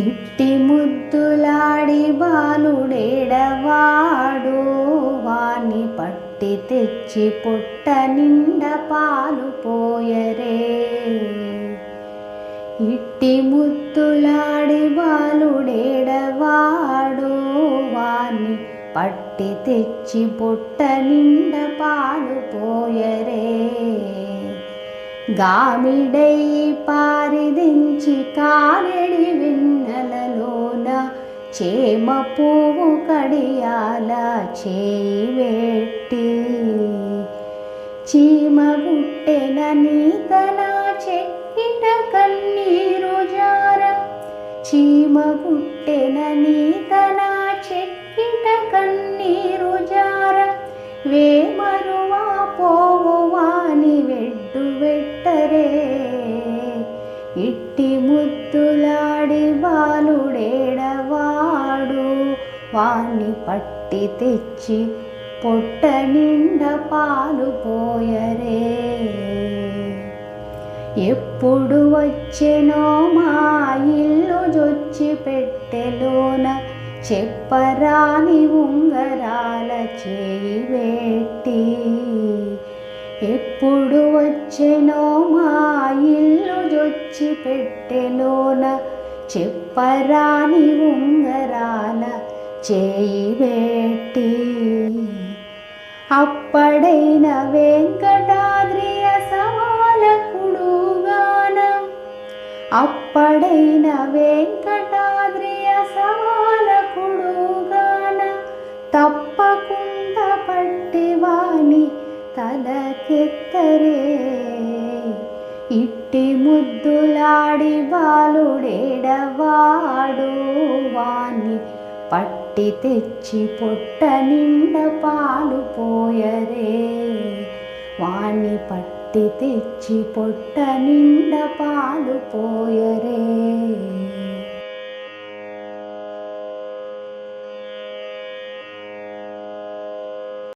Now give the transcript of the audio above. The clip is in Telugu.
ఇట్టి ముద్దులాడి బాలుడేడవాడు, వాణ్ణి పట్టి తెచ్చి పొట్ట నిండా పాలు పోయరే. ఇట్టి ముద్దులాడి బాలుడేడవాడు, వాణ్ణి పట్టి తెచ్చి పొట్ట నిండా పాలు పోయరే. గామిడై పారిదించి కారెడి వెన్నెలలోన చేమ పువ్వు కడియాల చేయి వెట్టి, చీమ గుట్టెన నీతన చెక్కిట కన్నీరు జార, చీమ గుట్టెన నీతన చెక్కిట కన్నీరు జార, వేమరువా పోవు వాని వెడ్డు వెట్టరే. ఇట్టి ముద్దులాడి బాలుడేడవాడు, వాణ్ణి పట్టి తెచ్చి పొట్ట నిండా పాలు పోయరే. ఎప్పుడు వచ్చెనో మా ఇల్లు జొచ్చి పెట్టెలోన, చెప్పరాని ఉంగరాల చేయి వెట్టి. ఎప్పుడు వచ్చెనో మా ఇల్లు జొచ్చి పెట్టెలోన, చెప్పరాని ఉంగరాల చేయి వెట్టి. అప్పడైన వెంకటాద్రి అసవాలకుడుగాన, అప్పడైన వెంకటాద్రి అసవాలకుడుగాన, తప్పకుండా పట్టి వాని తలకెత్తరే. ఇట్టి ముద్దులాడి బాలుడేడవాడు, వాణ్ణి పట్టి తెచ్చి పొట్ట నిండా పాలు పోయరే. వాణ్ణి పట్టి తెచ్చి పొట్ట నిండా పాలు పోయరే.